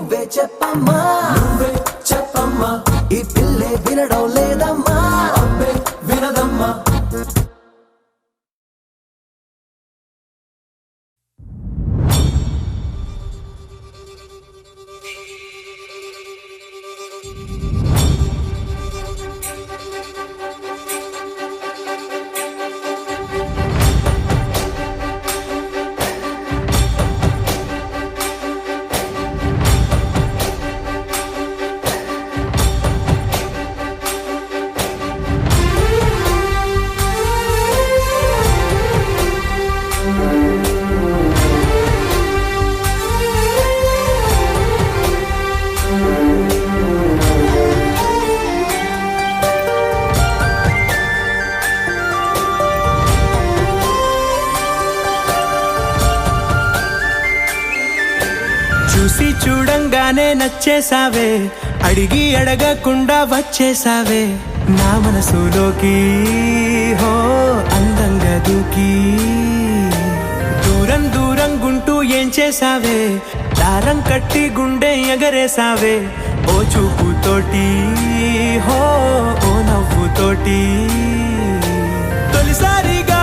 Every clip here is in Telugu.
నువ్వే చెప్పమ్మా ఈ పిల్లే వినడం లేదమ్మా అబ్బే వినదమ్మా చూసి చూడంగానే నచ్చేసావే అడిగి అడగకుండా వచ్చేసావే నా మనసులోకి హో అందంగా దూకి దూరం దూరం గుంటూ ఏం చేసావే దారం కట్టి గుండె ఎగరేసావే ఓ చూపుతోటి హో ఓ నవ్వుతోటి తొలిసారిగా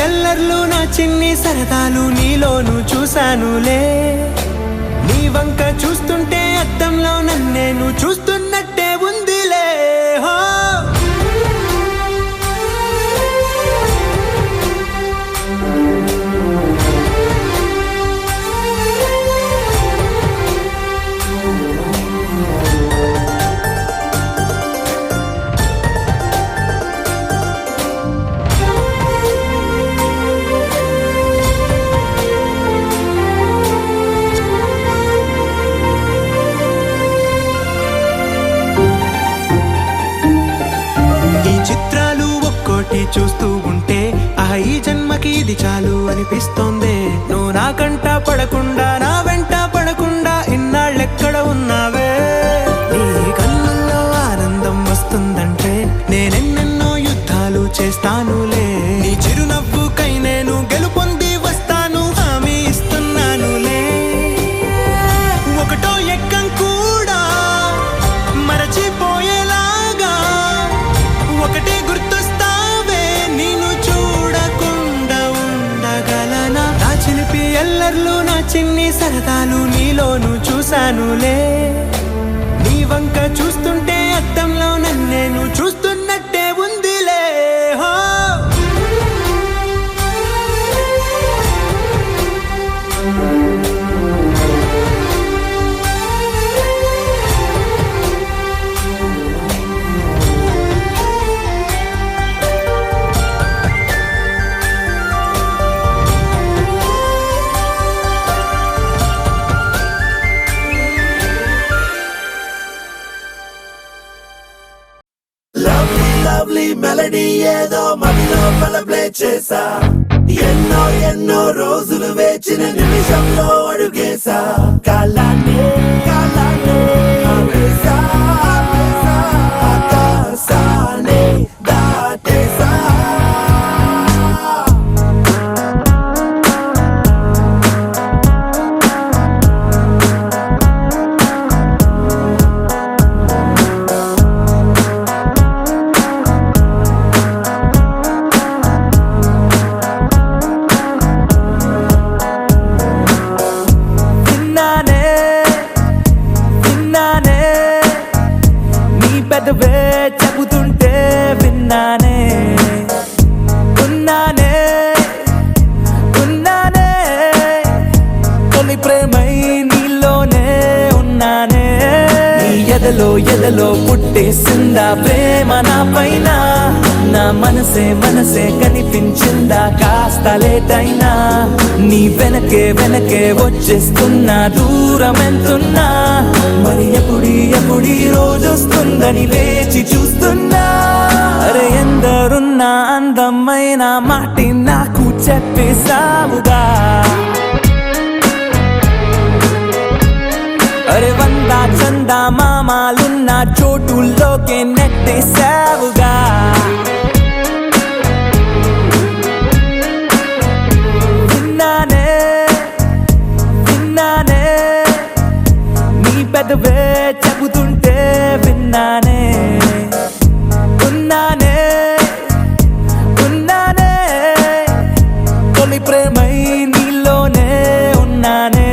ఎల్లర్లు నా చిన్ని సరదాలు నీలోను చూశానులే నీ వంక చూస్తుంటే అద్దంలో నన్నేను చూస్తున్నట్టే ఉందిలే హో చూస్తూ ఉంటే ఈ జన్మకి ఇది చాలు అనిపిస్తోంది నువ్వు నా కంట పడకుండా నా వెంట పడకుండా ఇన్నాళ్ళెక్కడ ఉన్నావే నీ కళ్ళల్లో ఆనందం వస్తుందంటే నేనెన్నెన్నో యుద్ధాలు చేస్తానులే నీ చిరునవ్వుకై నేను గెలుపొంది వస్తాను హామీ ఇస్తున్నానులే ఒకటో ఎక్కం కూడా మరచిపోయేలాగా ఒకటే గుర్తొస్తా ఎల్లర్లు నా చిన్ని సరదాలు నీలోను చూశానులే నీ వంక చూస్తుంటే అద్దంలో నన్నేను చూస్తున్నట్టే ఉందిలే హో లవ్లీ మెలడీ ఏదో మదిలో ప్లే చేసా ఎన్నో ఎన్నో రోజులు వేచిన నిమిషంలో అడుగేసా కాలాన్ని ఆపేసా ఆకాశాన్ని దాటేసా పెదవే చెబుతుంటే విన్నానే ఉన్నానే తొలి ప్రేమై నీలోనే ఉన్నానే నీ ఎదలో పుట్టేసిందా ప్రేమ నా పైన నా మనసే కనిపించిందా కాస్త లేటైనా నీ వెనకే వచ్చేస్తున్నా దూరం ఎంతున్నా మరి ఎప్పుడీ రోజొస్తుందని వేచి చూస్తున్నా అరే ఎందరున్నా అందమైన మాటి నాకు చెప్పేసావుగా అరే వందా చందా మామాలున్న చోటుల్లోకే నెట్టేశావుగా. విన్నానే విన్నానే నీ పెదవే చెబుతుంటే విన్నానే. ఉన్నానే ఉన్నానే తొలి ప్రేమై నీలోనే ఉన్నానే.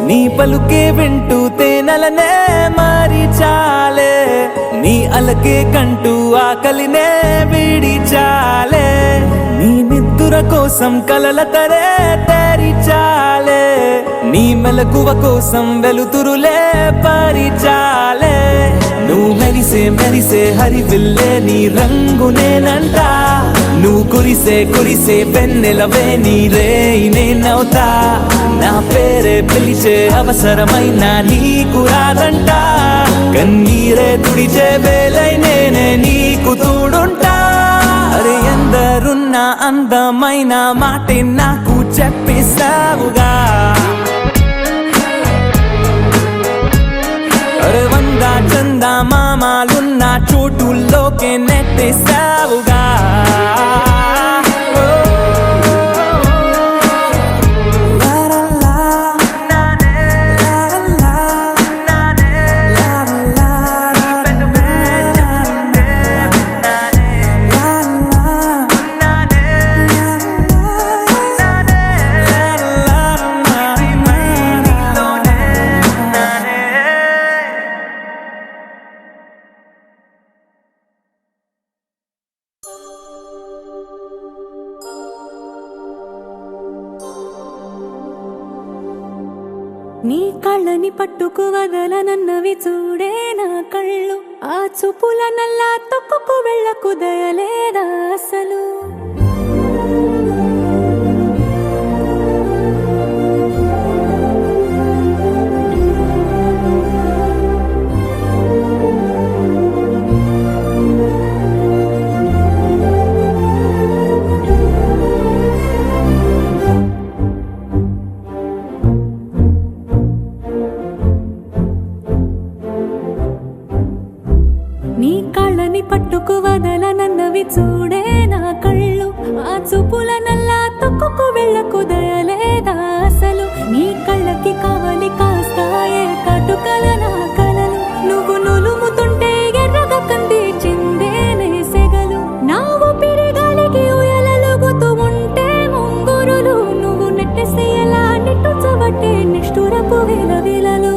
నీ పలుకే వింటూ తేనెలనే మారి చాలే, నీ అలకే కంటూ ఆకలినే వీడి చాలే, నీ నిద్దుర కోసం కలల తరే తేరి చాలే, నీ మెలకువ కోసం వెలుతురులే పరిచాలే. నువ్వు మెరిసే మెరిసే హరివిల్లే నీ రంగు నేనంట, నువ్వు కురిసే కురిసే వెన్నెలవే నీ రేయి నేనవుతా. నా పేరే పిలిచే అవసరమైన నీకు రాదంట, కన్నీరే తుడిచే వేలై నేనే నీకు తోడుంటా. అరే ఎందరున్న అందమైన మాటే నాకు చెప్పేశావుగా. అరే వందా చందా మామాలున్న చోటుల్లోకే నెట్టేశావుగా. నీ కళ్ళని పట్టుకు వదలనన్నవి చూడే నా కళ్ళు, ఆ చూపుల నల్లా తొక్కుకు వెళ్ళకు దయలేదా అసలు. నీ కళ్ళని పట్టుకు వదలనన్నవి చూడే నా కళ్ళు, ఆ చూపుల నల్లా తొక్కుకు వెళ్ళకు దయలేదా అసలు. నీ కళ్ళకి కావాలి కాస్తాయే కటుకల నా కలలు, నువ్వు నులుముతుంటే ఎర్రగా కంది చిందేనే సెగలు. నా ఊపిరి గాలికి ఉయలలుగుతూ ఉంటే ముంగురులు, నువ్వు నెట్టేసేయలా నిట్టుచబట్టే నిష్ఠురపు విలవిలలు.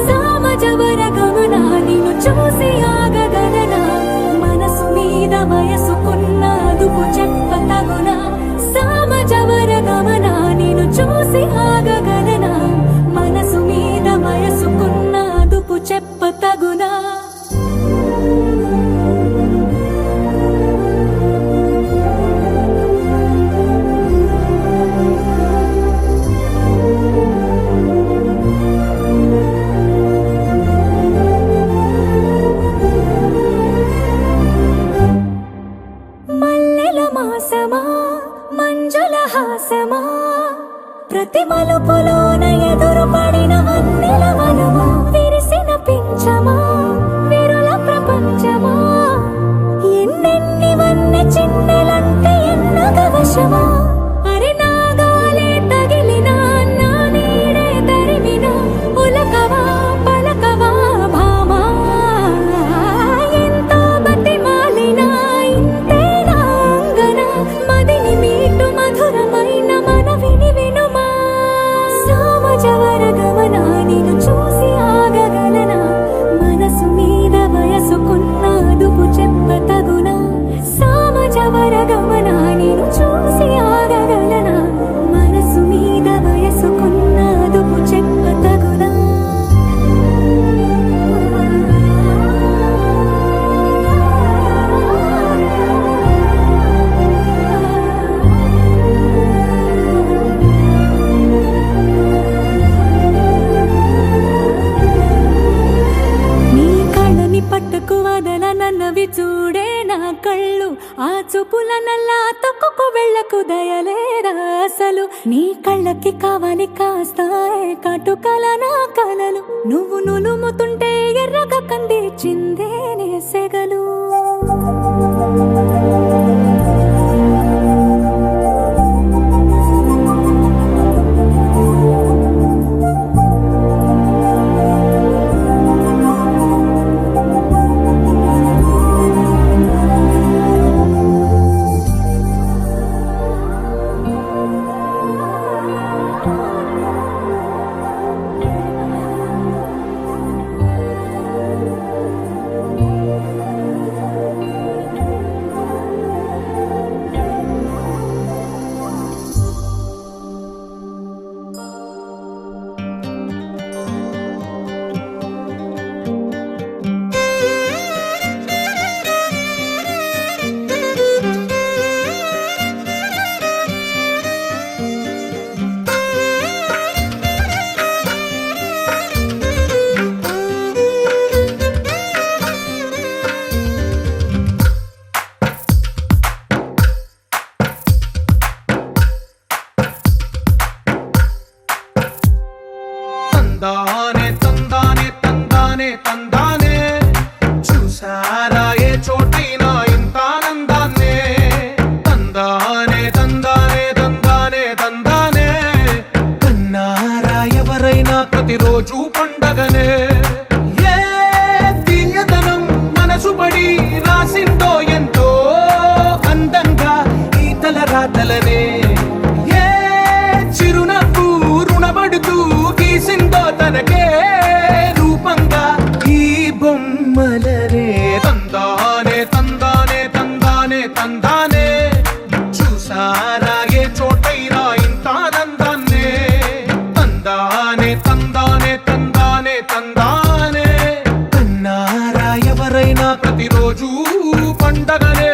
సామజవర గమనా నిన్ను చూసి ఆగగలనా, మనసు మీద వయసుకున్న అదుపు చెప్పతగునా. సామజవర గమనా నిన్ను చూసి ఆగగలనా, మనసు మీద వయసుకున్న అదుపు చెప్పతగునా. మల్లెల మాసమా మంజుల హాసమా, ప్రతి మలుపులోన ఎదురు పడిన వన్నెల వనమా, విరిసిన పించమా విరుల ప్రపంచమా, ఎన్నెన్ని వన్నె చిన్నెలంటే ఎన్నగ వశమా. అరే నాగాలే తగిలినా నా నీడే తరిమినా, ఉలకవా పలకవా భామా, ఎంతో దయలేదా అసలు నీ కళ్ళకి కావాలి కాస్తాయే కాటుకల నా కలలు నువ్వు నులుముతుంటే ఎర్రగా కందిచిందే నే సెగలు తందానే తందానే తందానే తందానే చూసారా ఏ చోటైనా ఇంత ఆనందాన్నే తందానే తందానే తందానే తందానే కన్నారా ఎవరైనా ప్రతిరోజు పండగనే ఏ తీయదనం మనసు పడి రాసిందో ఎంతో అందంగా ఈ తల రాతలనే ఏ చిరునవ్వు రుణపడుతూ గీసిందో తనకే రూపంగా ఈ బొమ్మలనే తందానే తందానే తందానే తందానే చూసారా ఏ చోటైనా ఇంత ఆనందాన్నే తందానే తందానే తందానే తందానే కన్నారా ఎవరైనా ప్రతిరోజు పండగనే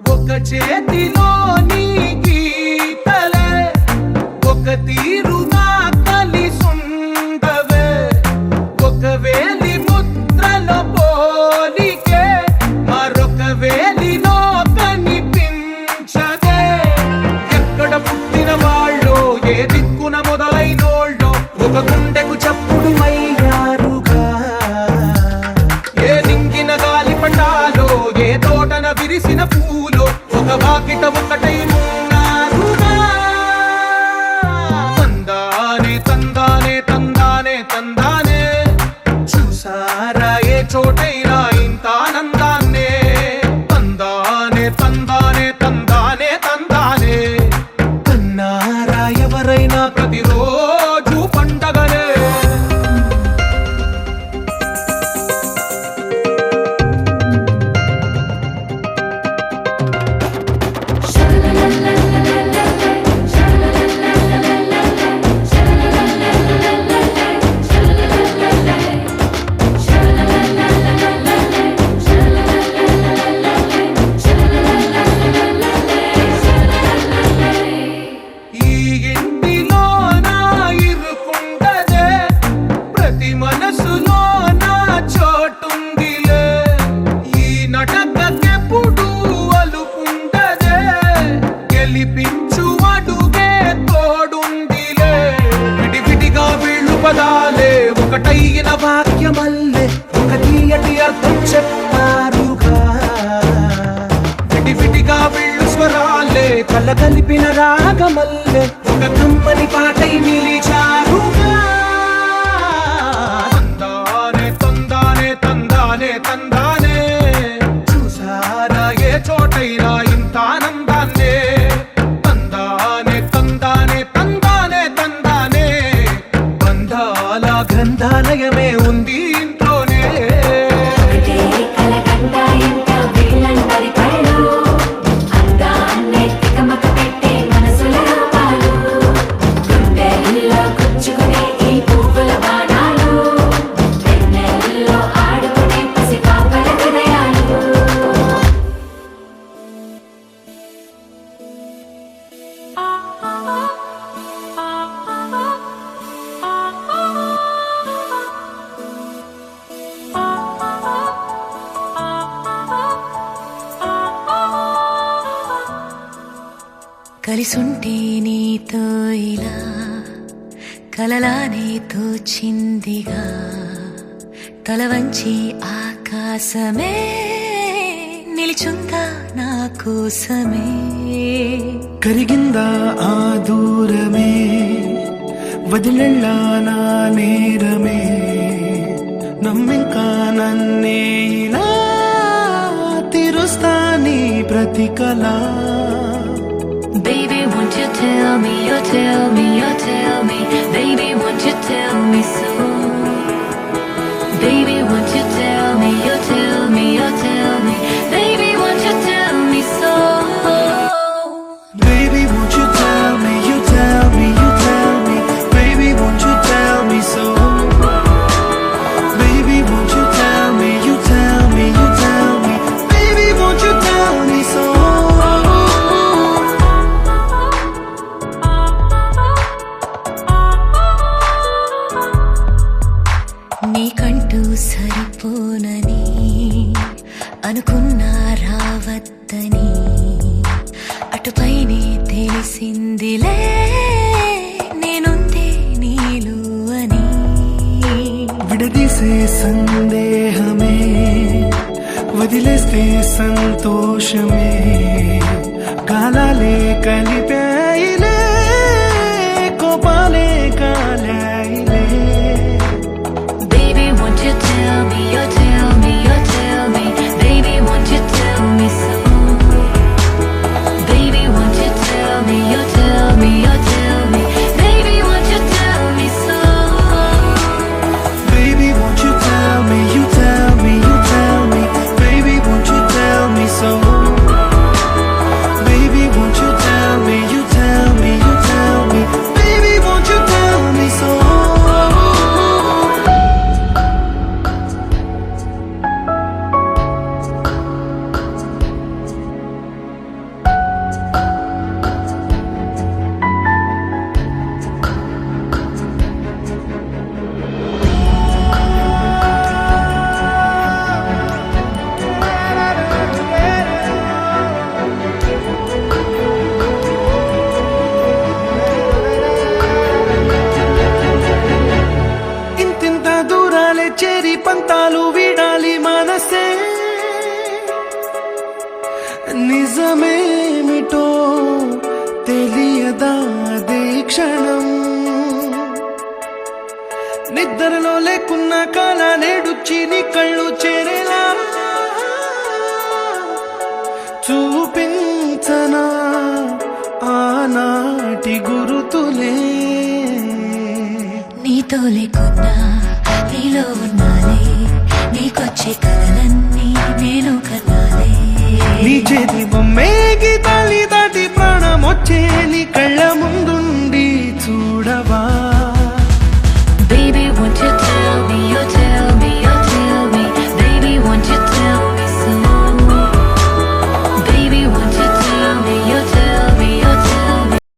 ఒక చేతిలో నీ గీతలే ఒక తీరుగా కలిసుండవే ఒక వేలి ముద్రలో పోలికే మరొక వేలిలో కనిపించదే ఎక్కడ పుట్టిన వాళ్ళో ఏ దిక్కున మొదలైనోళ్ళో ఒక గుండెకు చప్పుడు అయ్యారుగా ఏ నింగిన గాలి పటాలో ఏ తోటన విరిసిన పూలో ఒక వాకిట ఒకటై ఉన్నారుగా తందానే తందానే తందానే తందానే చూసారా ఏ చోటైనా ఇంత ఆనందాన్నే తందానే తందానే తందానే తందానే కన్నారా ఎవరైనా ప్రతిరోజు పండగనే ఈ ఇంటిలో నా ఇరుకుండదే ప్రతి మనసులో నా చోటుందిలే ఈ నటకెప్పుడు అలుకుండదే గెలిపించు అడుగే తోడుందిలే విడివిడిగా వీళ్ళు పదాలే ఒకటైన వాక్యమల్లే ఒక తీయటి అర్థం చెప్పారుగా విడివిడిగా వీళ్ళు స్వరాలే కల కలిపిన రాగమల్లే ఒక కమ్మని పాటై నిలిచారుగా తందానే తందానే తందానే తందానే చూసారా ఏ చోటైనా ఇంత ఆనందాన్నే తందానే తందానే తందానే తందానే బంధాల గ్రంథాలయమే ఉంది ఇంట్లోనే ఒకటే కలకండ ఇంట వీళ్ళందరి కళ్ళు అందాన్నే తికమక పెట్టే మనసుల పాలు గుండెల్లో గుచ్చుకునే కలిసుంటే నీతో ఇలా కలలానే తోచిందిగా తల వంచి ఆకాశమే నిలిచుందా నా కోసమే కరిగిందా ఆ దూరమే వదిలెళ్ళా నా నేరమే నమ్మింకా నన్నే ఇలా తీరుస్తా నీ ప్రతి కళ Baby, won't you tell me, you tell me, you tell me Baby, won't you tell me so Baby, won't you tell me, you tell me, you tell me Baby, won't you tell me so Baby, won't you tell me, you tell me, you tell me Baby, won't you tell me so Baby, won't you tell me, you tell me, you tell me Baby, won't you tell me so నీకంటూ సరిపోనని అనుకున్నా రావద్దని అటుపైనే తెలిసిందిలే నేనుందే నీలు అని విడదీసే సందేహమే వదిలేస్తే సంతోషమే కాలాలే కలిపాయిలే కోపాలే కాలాయిలే Baby, won't you tell me, you tell me, you tell me Baby, won't you tell me so Baby, won't you tell me, you tell me, you tell me Baby, won't you tell me so Baby, won't you tell me, you tell me, you tell me Baby, won't you tell me so Baby, won't you tell me, you tell me, you tell me Baby, won't you tell me so ఇంతింత దూరాలే చేరి పంతాలు వీడాలి మనసే నిజమేమిటో తెలియదా అదే క్షణం నిద్రలో లేకున్న కాల నేడుచ్చి నీ కళ్ళు చేరేలా చూపించనా ఆనాటి గురుతులే నీతో లేకున్నా నీలో ఉన్నాలే నీకొచ్చే కలలన్నీ నేను